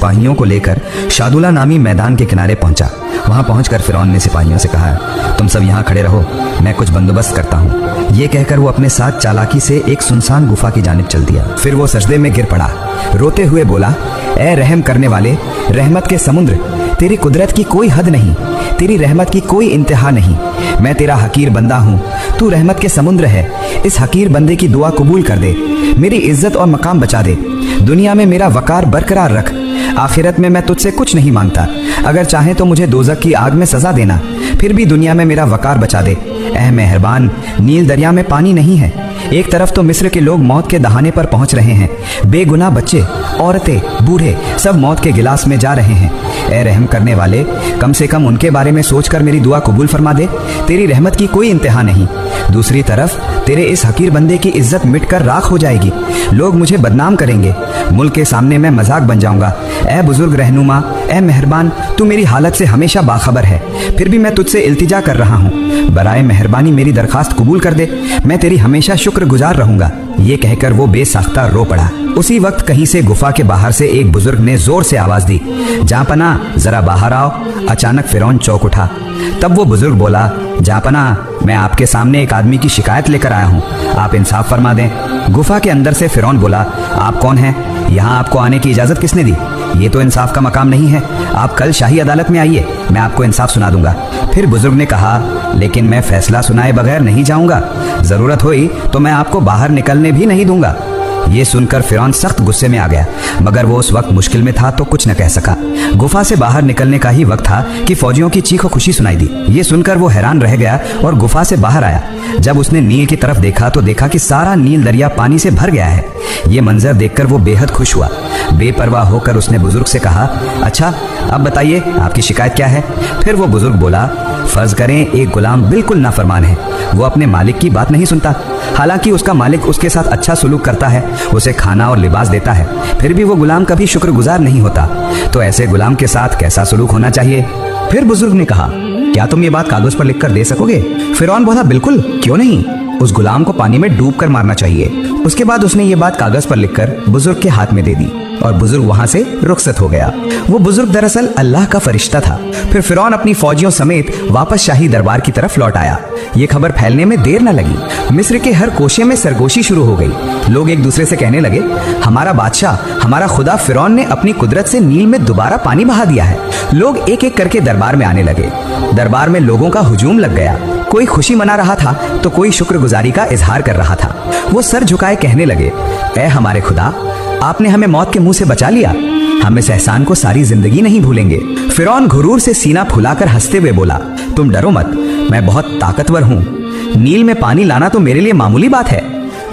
सिपाहियों को लेकर शादुला नामी मैदान के किनारे पहुंचा। वहां पहुंचकर फिरौन ने सिपाहियों से कहा, तुम सब यहाँ खड़े रहो, मैं कुछ बंदोबस्त करता हूँ। ये कहकर वो अपने साथ चालाकी से एक सुनसान गुफा की जानिब चल दिया। फिर वो सजदे में गिर पड़ा, रोते हुए बोला, ए रहम करने वाले, रहमत के समुद्र, तेरी कुदरत की कोई हद नहीं, तेरी रहमत की कोई इंतहा नहीं। मैं तेरा हकीर बंदा हूँ, तू रहमत के समुद्र है। इस हकीर बंदे की दुआ कबूल कर दे, मेरी इज्जत और मकाम बचा दे। दुनिया में मेरा वकार बरकरार रख, आखिरत में मैं तुझसे कुछ नहीं मांगता। अगर चाहे तो मुझे दोज़ख की आग में सजा देना, फिर भी दुनिया में मेरा वकार बचा दे। ऐ मेहरबान, नील दरिया में पानी नहीं है। एक तरफ तो मिस्र के लोग मौत के दहाने पर पहुंच रहे हैं, बेगुनाह बच्चे, औरतें, बूढ़े सब मौत के गिलास में जा रहे हैं। ऐ रहम करने वाले, कम से कम उनके बारे में सोचकर मेरी दुआ कबूल फरमा दे, तेरी रहमत की कोई इंतहा नहीं। दूसरी तरफ तेरे इस हकीर बंदे की इज्जत मिटकर राख हो जाएगी, लोग मुझे बदनाम करेंगे, मुल्क के सामने मैं मजाक बन जाऊंगा। ऐ बुजुर्ग रहनुमा, ऐ मेहरबान, तू मेरी हालत से हमेशा बाखबर है, फिर भी मैं तुझसे इल्तिजा कर रहा हूँ, बराए मेहरबानी मेरी दरखास्त कबूल कर दे, मैं तेरी हमेशा शुक्रगुजार रहूंगा। ये कहकर वो बेसाख्ता रो पड़ा। उसी वक्त कहीं से गुफा के बाहर से एक बुजुर्ग ने जोर से आवाज दी, जापना जरा बाहर आओ। अचानक फिरौन चौंक उठा। तब वो बुजुर्ग बोला, जापना, मैं आपके सामने एक आदमी की शिकायत लेकर आया हूँ, आप इंसाफ फरमा दें। गुफा के अंदर से फिरौन बोला, आप कौन हैं? यहाँ आपको आने की इजाजत किसने दी? ये तो इंसाफ का मकाम नहीं है, आप कल शाही अदालत में आइए, मैं आपको इंसाफ सुना दूंगा। फिर बुजुर्ग ने कहा, लेकिन मैं फैसला सुनाए बगैर नहीं जाऊंगा, जरूरत हुई तो मैं आपको बाहर निकलने भी नहीं दूंगा। ये सुनकर फिरौन सख्त गुस्से में आ गया, मगर वो उस वक्त मुश्किल में था तो कुछ न कह सका। गुफा से बाहर निकलने का ही वक्त था कि फौजियों की चीखो खुशी सुनाई दी। ये सुनकर वो हैरान रह गया और गुफा से बाहर आया। जब उसने नील की तरफ देखा तो देखा कि सारा नील दरिया पानी से भर गया है। ये मंजर देखकर वो बेहद खुश हुआ। बेपरवाह होकर उसने बुजुर्ग से कहा, अच्छा अब बताइए आपकी शिकायत क्या है? फिर वो बुजुर्ग बोला, फर्ज करें एक गुलाम बिल्कुल नाफरमान है, वो अपने मालिक की बात नहीं सुनता, हालांकि उसका मालिक उसके साथ अच्छा सुलूक करता है, उसे खाना और लिबास देता है, फिर भी वो गुलाम कभी शुक्रगुजार नहीं होता। तो ऐसे गुलाम के साथ कैसा सुलूक होना चाहिए? फिर बुजुर्ग ने कहा, क्या तुम ये बात कागज पर लिखकर दे सकोगे? फिरौन बोला, बिल्कुल, क्यों नहीं, उस गुलाम को पानी में डूब कर मारना चाहिए। उसके बाद उसने ये बात कागज पर लिखकर बुजुर्ग के हाथ में दे दी और बुजुर्ग वहां से रुखसत हो गया। वो बुजुर्ग दरअसल अल्लाह का फरिश्ता था। फिर फिरौन अपनी फौजियों समेत वापस शाही दरबार की तरफ लौट आया। ये खबर फैलने में देर न लगी। मिस्र के हर कोशे में सरगोशी शुरू हो गई। लोग एक दूसरे से कहने लगे, हमारा बादशाह, हमारा खुदा फिरौन ने अपनी कुदरत से नील में दोबारा पानी बहा दिया है। लोग एक एक करके दरबार में आने लगे। दरबार में लोगों का हुजूम लग गया। कोई खुशी मना रहा था तो कोई शुक्रगुजारी का इजहार कर रहा था। वो सर झुकाए कहने लगे, ऐ हमारे खुदा, आपने हमें मौत के मुंह से बचा लिया, हम इस एहसान को सारी जिंदगी नहीं भूलेंगे। फिरौन घुरूर से सीना फुलाकर हंसते हुए बोला, तुम डरो मत, मैं बहुत ताकतवर हूँ। नील में पानी लाना तो मेरे लिए मामूली बात है,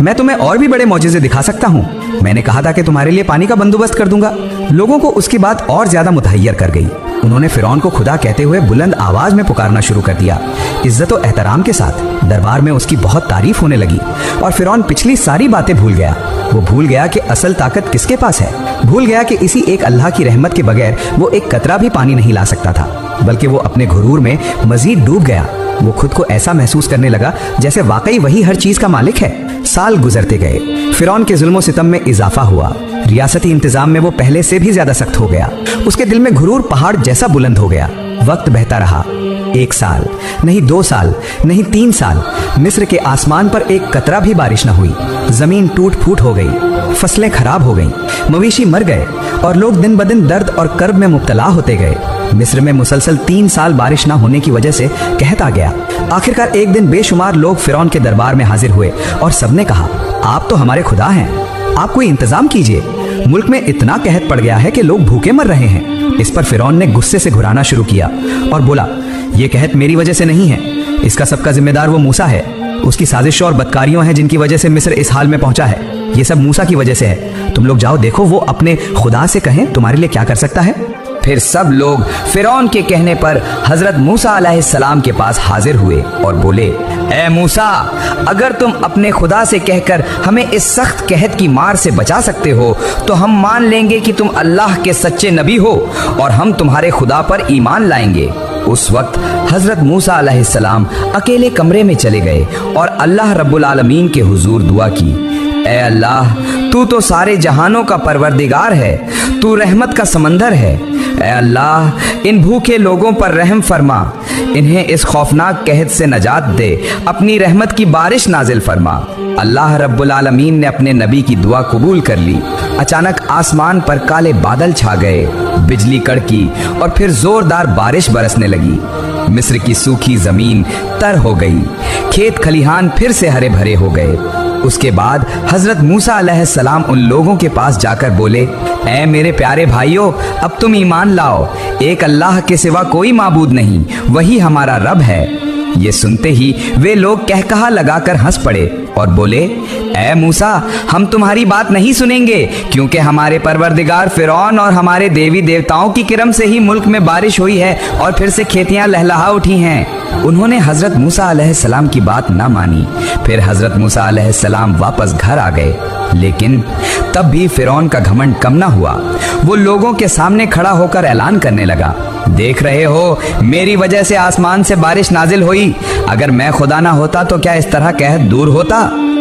मैं तुम्हें और भी बड़े मौजज़े दिखा सकता हूँ। मैंने कहा था कि तुम्हारे लिए पानी का बंदोबस्त कर दूंगा। लोगों को उसकी बात और ज्यादा मुतहय्यर कर गई। उन्होंने फिरौन को खुदा कहते हुए बुलंद आवाज में पुकारना शुरू कर दिया। इज्जत और एहतराम के साथ दरबार में उसकी बहुत तारीफ होने लगी और फिरौन पिछली सारी बातें भूल गया। वो भूल गया कि असल ताकत किसके पास है, भूल गया कि इसी एक अल्लाह की रहमत के बगैर वो एक कतरा भी पानी नहीं ला सकता था, बल्कि वो अपने घुरूर में मजीद डूब गया। वो खुद को ऐसा महसूस करने लगा जैसे वाकई वही हर चीज का मालिक है। साल गुजरते गए, फिरौन के जुल्म सितम में इजाफा हुआ। रियासती इंतजाम में वो पहले से भी ज्यादा सख्त हो गया। उसके दिल में घुरूर पहाड़ जैसा बुलंद हो गया। वक्त बहता रहा। 1 साल नहीं, 2 साल नहीं, 3 साल मिस्र के आसमान पर एक कतरा भी बारिश न हुई। जमीन टूट फूट हो गई, फसलें खराब हो गईं, मवेशी मर गए और लोग दिन ब दिन दर्द और कर्ब में मुब्तला होते गए। मिस्र में मुसलसल 3 साल बारिश न होने की वजह से कहत आ गया। आखिरकार एक दिन बेशुमार लोग फिरौन के दरबार में हाजिर हुए और सबने कहा, आप तो हमारे खुदा हैं, आप कोई इंतजाम कीजिए, मुल्क में इतना कहत पड़ गया है कि लोग भूखे मर रहे हैं। इस पर फिरौन ने गुस्से से घुराना शुरू किया और बोला, ये कहत मेरी वजह से नहीं है, इसका सबका जिम्मेदार वो मूसा है। उसकी साजिशों और बदकारियों हैं जिनकी वजह से मिस्र इस हाल में पहुंचा है। ये सब मूसा की वजह से है। तुम लोग जाओ, देखो वो अपने खुदा से कहें तुम्हारे लिए क्या कर सकता है। फिर सब लोग फिरौन के कहने पर हजरत मूसा अलैहिस्सलाम के पास हाजिर हुए और बोले, ए मूसा, अगर तुम अपने खुदा से कहकर हमें इस सख्त कहत की मार से बचा सकते हो तो हम मान लेंगे कि तुम अल्लाह के सच्चे नबी हो और हम तुम्हारे खुदा पर ईमान लाएंगे। उस वक्त हजरत मूसा अलैहिस्सलाम अकेले कमरे में चले गए और अल्लाह रब्बुल आलमीन के हुजूर दुआ की, ए अल्लाह, तू तो सारे जहानों का परवरदिगार है, तू रहमत का समंदर है। ऐ अल्लाह, इन भूखे लोगों पर रहम फरमा, इन्हें इस खौफनाक कहत से नजात दे, अपनी रहमत की बारिश नाजिल फरमा। अल्लाह रब्बुल आलमीन ने अपने नबी की दुआ कबूल कर ली। अचानक आसमान पर काले बादल छा गए, बिजली कड़की और फिर जोरदार बारिश बरसने लगी। मिस्र की सूखी जमीन तर हो गई, खेत खलिहान फिर से हरे भरे हो गए। उसके बाद हजरत मूसा अलैहिस्सलाम उन लोगों के पास जाकर बोले, ऐ मेरे प्यारे भाइयों, अब तुम ईमान लाओ, एक अल्लाह के सिवा कोई माबूद नहीं, वही हमारा रब है। ये सुनते ही वे लोग कहकहा लगाकर हंस पड़े और बोले, ऐ मूसा, हम तुम्हारी बात नहीं सुनेंगे, क्योंकि हमारे परवरदिगार फिरौन और हमारे देवी देवताओं की किरम से ही मुल्क में बारिश हुई है और फिर से खेतियां लहलहा उठी हैं। उन्होंने हजरत मूसा अलैहिस्सलाम की बात ना मानी। फिर हजरत मूसा अलैहिस्सलाम वापस घर आ गए, लेकिन तब भी फिरौन का घमंड कम ना हुआ। वो लोगों के सामने खड़ा होकर ऐलान करने लगा, देख रहे हो, मेरी वजह से आसमान से बारिश नाजिल हुई, अगर मैं खुदा ना होता तो क्या इस तरह कहत दूर होता।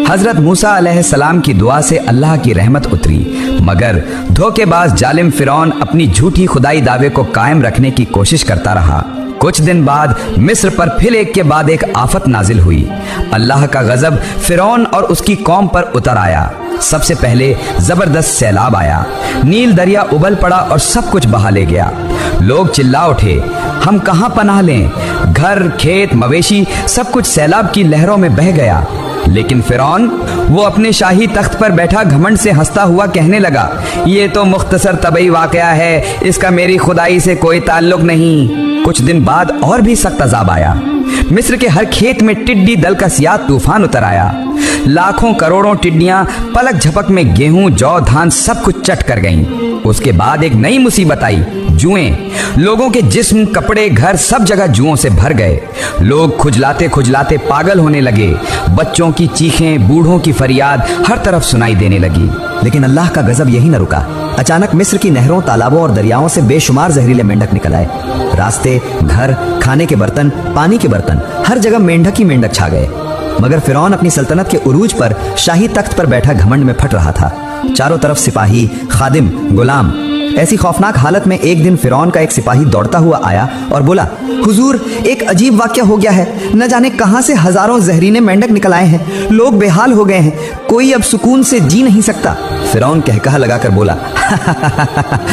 हजरत मूसा अलैहिस्सलाम की दुआ से अल्लाह की रहमत उतरी, मगर धोखेबाज जालिम फिरौन अपनी झूठी खुदाई दावे को कायम रखने की कोशिश करता रहा। कुछ दिन बाद मिस्र पर फिर एक के बाद एक आफत नाजिल हुई। अल्लाह का गजब फिरौन और उसकी कौम पर उतर आया। सबसे पहले जबरदस्त सैलाब आया, नील दरिया उबल पड़ा और सब कुछ बहा ले गया। लोग चिल्ला उठे, हम कहां पनाह लें, घर खेत मवेशी सब कुछ सैलाब की लहरों में बह गया। लेकिन फिरौन, वो अपने शाही तख्त पर बैठा घमंड से हंसता हुआ कहने लगा, ये तो मुख्तसर तबई वाकया है, इसका मेरी खुदाई से कोई ताल्लुक नहीं। कुछ दिन बाद और भी सख्त अजाब आया। मिस्र के हर खेत में टिड्डी दल का सियाह तूफान उतर आया। लाखों करोड़ों टिड्डियां पलक झपक में गेहूं जौ धान सब कुछ चट कर गईं। उसके बाद एक नई मुसीबत आई, जुएं। लोगों के जिस्म कपड़े घर सब जगह जुओं से भर गए। लोग खुजलाते खुजलाते पागल होने लगे। बच्चों की चीखें, बूढ़ों की फरियाद हर तरफ सुनाई देने लगी। लेकिन अल्लाह का गजब यही न रुका। अचानक मिस्र की नहरों, तालाबों और दरियाओं से बेशुमार जहरीले मेंढक निकल आए। रास्ते, घर, खाने के बर्तन, पानी के बर्तन, हर जगह मेंढक ही मेंढक छा गए। मगर फिरौन अपनी सल्तनत के उरूज पर शाही तख्त पर बैठा घमंड में फट रहा था। चारों तरफ सिपाही, खादिम, गुलाम। ऐसी खौफनाक हालत में एक दिन फिरौन का एक सिपाही दौड़ता हुआ आया और बोला, हुजूर, एक अजीब वाकया हो गया है। न जाने कहां से हजारों जहरीले मेंढक निकल आए हैं। लोग बेहाल हो गए हैं, कोई अब सुकून से जी नहीं सकता। फिरौन कहकहा लगाकर बोला,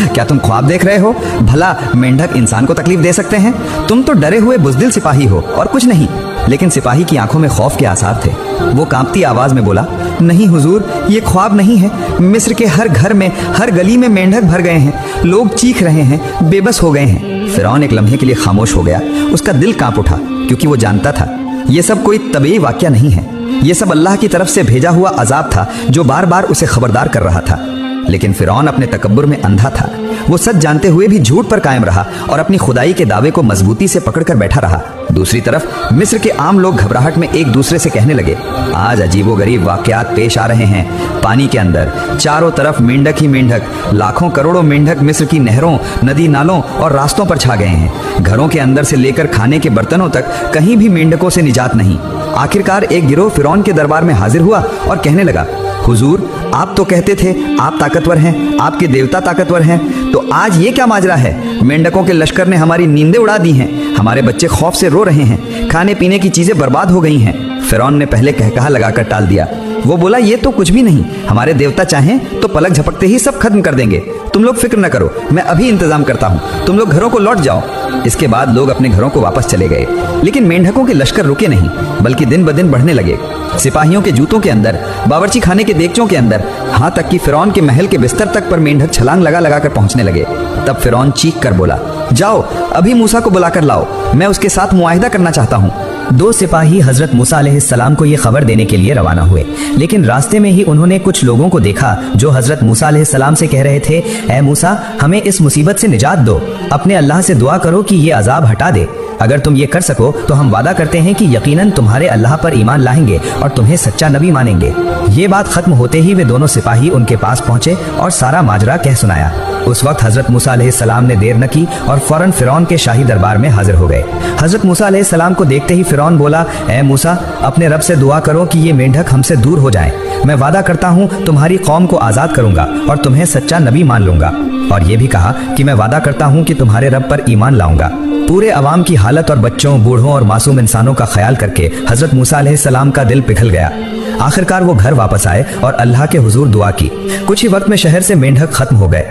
क्या तुम ख्वाब देख रहे हो? भला मेंढक इंसान को तकलीफ दे सकते हैं? तुम तो डरे हुए बुजदिल सिपाही हो और कुछ नहीं। लेकिन सिपाही की आंखों में खौफ के आसार थे। वो कांपती आवाज में बोला, नहीं हुजूर, ये ख्वाब नहीं है। मिस्र के हर घर में, हर गली में मेंढक भर गए हैं। लोग चीख रहे हैं, बेबस हो गए हैं। फिरौन एक लम्हे के लिए खामोश हो गया। उसका दिल कांप उठा, क्योंकि वो जानता था ये सब कोई तबीई वाकया नहीं है। ये सब अल्लाह की तरफ से भेजा हुआ अजाब था, जो बार बार उसे खबरदार कर रहा था। लेकिन फिरौन अपने तकब्बुर में अंधा था। वो सच जानते हुए भी झूठ पर कायम रहा और अपनी खुदाई के दावे को मजबूती से पकड़कर बैठा रहा। दूसरी तरफ मिस्र के आम लोग घबराहट में एक दूसरे से कहने लगे, आज अजीबोगरीब वाकयात पेश आ रहे हैं। पानी के अंदर चारों तरफ मेंढक ही मेंढक, लाखों करोड़ों मेंढक मिस्र की नहरों, नदी नालों और रास्तों पर छा गए हैं। घरों के अंदर से लेकर खाने के बर्तनों तक कहीं भी मेंढकों से निजात नहीं। आखिरकार एक गिरोह फिरौन के दरबार में हाजिर हुआ और कहने लगा, हुजूर, आप तो कहते थे आप ताकतवर हैं, आपके देवता ताकतवर हैं, तो आज ये क्या माजरा है? मेंढकों के लश्कर ने हमारी नींदें उड़ा दी हैं। हमारे बच्चे खौफ से रो रहे हैं। खाने पीने की चीजें बर्बाद हो गई हैं। फिरौन ने पहले कहकहा लगाकर टाल दिया। वो बोला, ये तो कुछ भी नहीं। हमारे देवता चाहें तो पलक झपकते ही सब खत्म कर देंगे। तुम लोग फिक्र न करो, मैं अभी इंतजाम करता हूँ। तुम लोग घरों को लौट जाओ। इसके बाद लोग अपने घरों को वापस चले गए। लेकिन मेंढकों के लश्कर रुके नहीं, बल्कि दिन ब दिन बढ़ने लगे। सिपाहियों के जूतों के अंदर, बावर्ची खाने के देगचों के अंदर, यहाँ तक कि फिरौन के महल के बिस्तर तक पर मेंढक छलांग लगा लगा कर पहुंचने लगे। तब फिरौन चीख कर बोला, जाओ अभी मूसा को बुलाकर लाओ, मैं उसके साथ मुआहिदा करना चाहता हूँ। दो सिपाही हजरत मूसा अलैहिस्सलाम को ये खबर देने के लिए रवाना हुए। लेकिन रास्ते में ही उन्होंने कुछ लोगों को देखा जो हजरत मूसा अलैहिस्सलाम से कह रहे थे, ऐ मूसा, हमें इस मुसीबत से निजात दो। अपने अल्लाह से दुआ करो कि ये अजाब हटा दे। अगर तुम ये कर सको तो हम वादा करते हैं कि यकीनन तुम्हारे अल्लाह पर ईमान लाएंगे और तुम्हें सच्चा नबी मानेंगे। ये बात खत्म होते ही वे दोनों सिपाही उनके पास पहुंचे और सारा माजरा कह सुनाया। उस वक्त हजरत मूसा अलैहिस्सलाम ने देर न की और फौरन फिरौन के शाही दरबार में हाजिर हो गए। हजरत मूसा अलैहिस्सलाम को देखते ही फिरौन फिरौन बोला, ए मूसा, अपने रब से दुआ करो कि ये मेंढक हमसे दूर हो जाए। मैं वादा करता हूँ तुम्हारी कौम को आजाद करूंगा और तुम्हें सच्चा नबी मान लूंगा। और ये भी कहा कि मैं वादा करता हूँ कि तुम्हारे रब पर ईमान लाऊंगा। पूरे अवाम की हालत और बच्चों, बूढ़ों और मासूम इंसानों का ख्याल करके हजरत मूसा अलैहिस्सलाम का दिल पिघल गया। आखिरकार वो घर वापस आए और अल्लाह के हुजूर दुआ की। कुछ ही वक्त में शहर से मेंढक खत्म हो गए।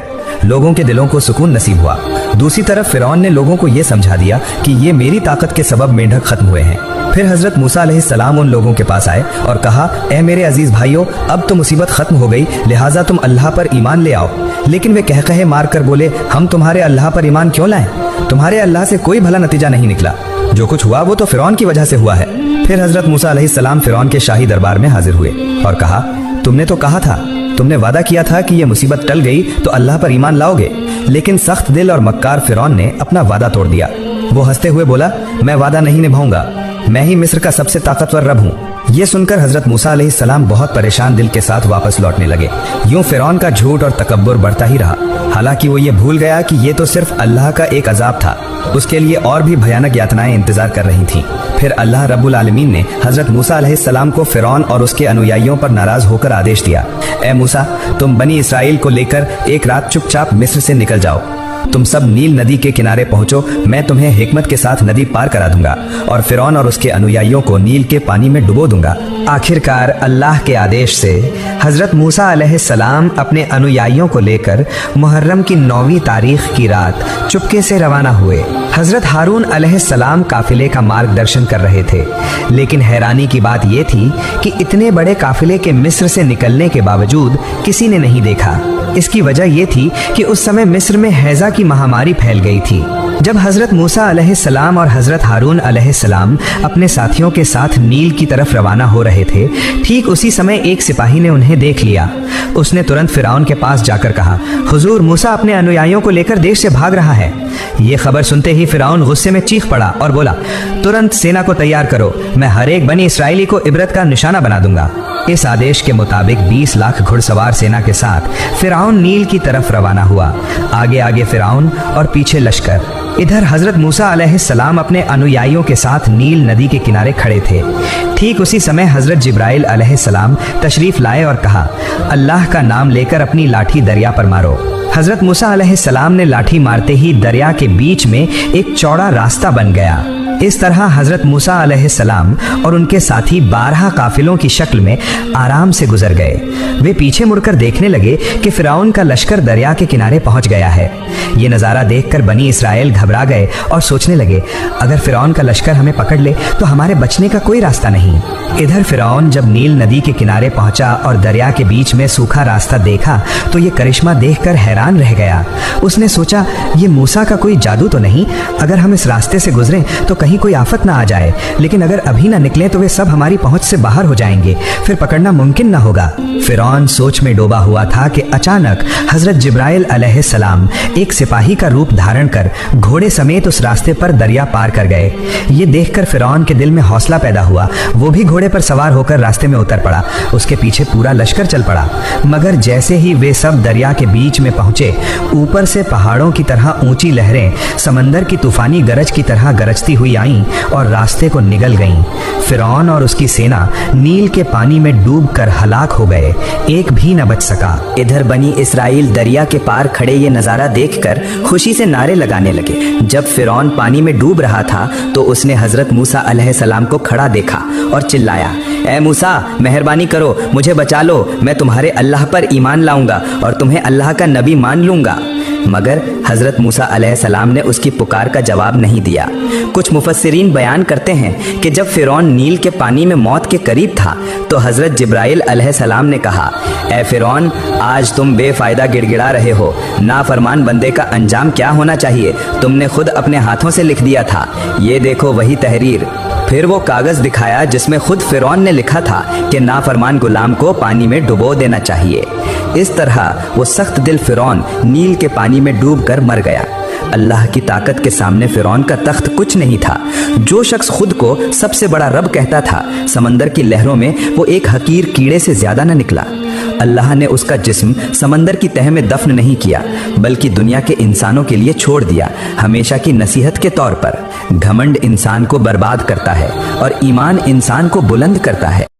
लोगों के दिलों को सुकून नसीब हुआ। दूसरी तरफ फिरौन ने लोगों को ये समझा दिया कि ये मेरी ताकत के सबब मेंढक खत्म हुए हैं। फिर हजरत मूसा अलैहिस्सलाम उन लोगों के पास आए और कहा, ए मेरे अजीज भाइयों, अब तो मुसीबत खत्म हो गई, लिहाजा तुम अल्लाह पर ईमान ले आओ। लेकिन वे कह मार कर बोले, हम तुम्हारे अल्लाह पर ईमान क्यों लाएं? तुम्हारे अल्लाह से कोई भला नतीजा नहीं निकला। जो कुछ हुआ वो तो फिरौन की वजह से हुआ है। फिर हजरत मूसा अलैहिस्सलाम फिरौन के शाही दरबार में हाजिर हुए और कहा, तुमने तो कहा था, तुमने वादा किया था कि ये मुसीबत टल गई तो अल्लाह पर ईमान लाओगे। लेकिन सख्त दिल और मक्कार फिरौन ने अपना वादा तोड़ दिया। वो हंसते हुए बोला, मैं वादा नहीं निभाऊंगा, मैं ही मिस्र का सबसे ताकतवर रब हूँ। ये सुनकर हजरत मूसा अलैहिस्सलाम बहुत परेशान दिल के साथ वापस लौटने लगे। यूं फिरौन का झूठ और तकब्बुर बढ़ता ही रहा। हालांकि वो ये भूल गया कि ये तो सिर्फ अल्लाह का एक अजाब था, उसके लिए और भी भयानक यातनाएं इंतजार कर रही थीं। फिर अल्लाह रब्बुल आलमीन ने हजरत मूसा अलैहिस्सलाम को फिरौन और उसके अनुयायियों पर नाराज होकर आदेश दिया, ए मूसा, तुम बनी इसराइल को लेकर एक रात चुपचाप मिस्र से निकल जाओ। तुम सब नील नदी के किनारे पहुंचो, मैं तुम्हें हिकमत के साथ नदी पार करा दूंगा और फिरौन और उसके अनुयायियों को नील के पानी में डुबो दूंगा। आखिरकार अल्लाह के आदेश से हजरत मूसा अलैहिस्सलाम अपने अनुयायियों को लेकर मुहर्रम की 9वीं तारीख की रात चुपके से रवाना हुए। हजरत हारून अलैहिस्सलाम काफिले का मार्गदर्शन कर रहे थे। लेकिन हैरानी की बात यह थी कि इतने बड़े काफिले के मिस्र से निकलने के बावजूद किसी ने नहीं देखा। इसकी वजह यह थी कि उस समय मिस्र में हैजा की महामारी फैल गई थी। जब हजरत मूसा अलैहिस्सलाम और हजरत हारून अलैहिस्सलाम अपने साथियों के साथ नील की तरफ रवाना हो रहे थे, ठीक उसी समय एक सिपाही ने उन्हें देख लिया। उसने तुरंत फिरौन के पास जाकर कहा, हुजूर, मूसा अपने अनुयायियों को लेकर देश से भाग रहा है। ये खबर सुनते ही फिरौन गुस्से में चीख पड़ा और बोला, तुरंत सेना को तैयार करो, मैं हर एक बनी इसराइली को इबरत का निशाना बना दूंगा। इस आदेश के मुताबिक 20 लाख घुड़सवार सेना के साथ फिरौन नील की तरफ रवाना हुआ। आगे आगे फिरौन और पीछे लश्कर। इधर हजरत मूसा अलैहिस्सलाम अपने अनुयायियों के साथ नील नदी के किनारे खड़े थे। ठीक उसी समय हजरत जिब्राइल अलैहिस्सलाम तशरीफ लाए और कहा, अल्लाह का नाम लेकर अपनी लाठी दरिया पर मारो। हजरत मूसा अलैहिस्सलाम ने लाठी मारते ही दरिया के बीच में एक चौड़ा रास्ता बन गया। इस तरह हजरत मूसा अलैहिस्सलाम और उनके साथी 12 काफिलों की शक्ल में आराम से गुजर गए। वे पीछे मुड़कर देखने लगे कि फिरौन का लश्कर दरिया के किनारे पहुंच गया है। ये नज़ारा देखकर बनी इसराइल घबरा गए और सोचने लगे, अगर फिरौन का लश्कर हमें पकड़ ले तो हमारे बचने का कोई रास्ता नहीं। इधर फिरौन जब नील नदी के किनारे पहुंचा और दरिया के बीच में सूखा रास्ता देखा तो ये करिश्मा देखकर हैरान रह गया। उसने सोचा, ये मूसा का कोई जादू तो नहीं? अगर हम इस रास्ते से गुजरें तो कहीं कोई आफत ना आ जाए, लेकिन अगर अभी ना निकले तो वे सब हमारी पहुंच से बाहर हो जाएंगे, फिर पकड़ना मुमकिन ना होगा। फिरौन सोच में डूबा हुआ था कि अचानक हजरत जिब्राइल अलैहिस्सलाम एक सिपाही का रूप धारण कर घोड़े समेत उस रास्ते पर दरिया पार कर गए। ये देखकर फिरौन के दिल में हौसला पैदा हुआ। वो भी घोड़े पर सवार होकर रास्ते में उतर पड़ा। उसके पीछे पूरा लश्कर चल पड़ा। मगर जैसे ही वे सब दरिया के बीच में पहुंचे, ऊपर से पहाड़ों की तरह ऊंची लहरें समंदर की तूफानी गरज की तरह गरजती हुई आईं और रास्ते को निगल गईं। फिरौन और उसकी सेना नील के पानी में डूबकर हलाक हो गए, एक भी न बच सका। इधर बनी इसराइल दरिया के पार खड़े ये नज़ारा देखकर खुशी से नारे लगाने लगे। जब फिरौन पानी में डूब रहा था तो उसने हजरत मूसा अलैहिस्सलाम को खड़ा देखा और चिल्लाया, ए मूसा, मेहरबानी करो, मुझे बचा लो, मैं तुम्हारे अल्लाह पर ईमान लाऊंगा और तुम्हें अल्लाह का नबी मान लूंगा। मगर हजरत मूसा अलैहिस्सलाम ने उसकी पुकार का जवाब नहीं दिया। कुछ मुफस्सिरीन बयान करते हैं कि जब फिरौन नील के पानी में मौत के करीब था तो हजरत जिब्राइल अलैहिस्सलाम ने कहा, ए फिरौन, आज तुम बेफायदा गिड़गिड़ा रहे हो। नाफरमान बंदे का अंजाम क्या होना चाहिए तुमने खुद अपने हाथों से लिख दिया था। ये देखो वही तहरीर। फिर वो कागज दिखाया जिसमें खुद फिरौन ने लिखा था कि नाफरमान गुलाम को पानी में डुबो देना चाहिए। इस तरह वो सख्त दिल फिरौन नील के पानी में डूबकर मर गया। अल्लाह की ताकत के सामने फिरौन का तख्त कुछ नहीं था। जो शख्स खुद को सबसे बड़ा रब कहता था, समंदर की लहरों में वो एक हकीर कीड़े से ज्यादा न निकला। अल्लाह ने उसका जिस्म समंदर की तह में दफन नहीं किया, बल्कि दुनिया के इंसानों के लिए छोड़ दिया, हमेशा की नसीहत के तौर पर। घमंड इंसान को बर्बाद करता है और ईमान इंसान को बुलंद करता है।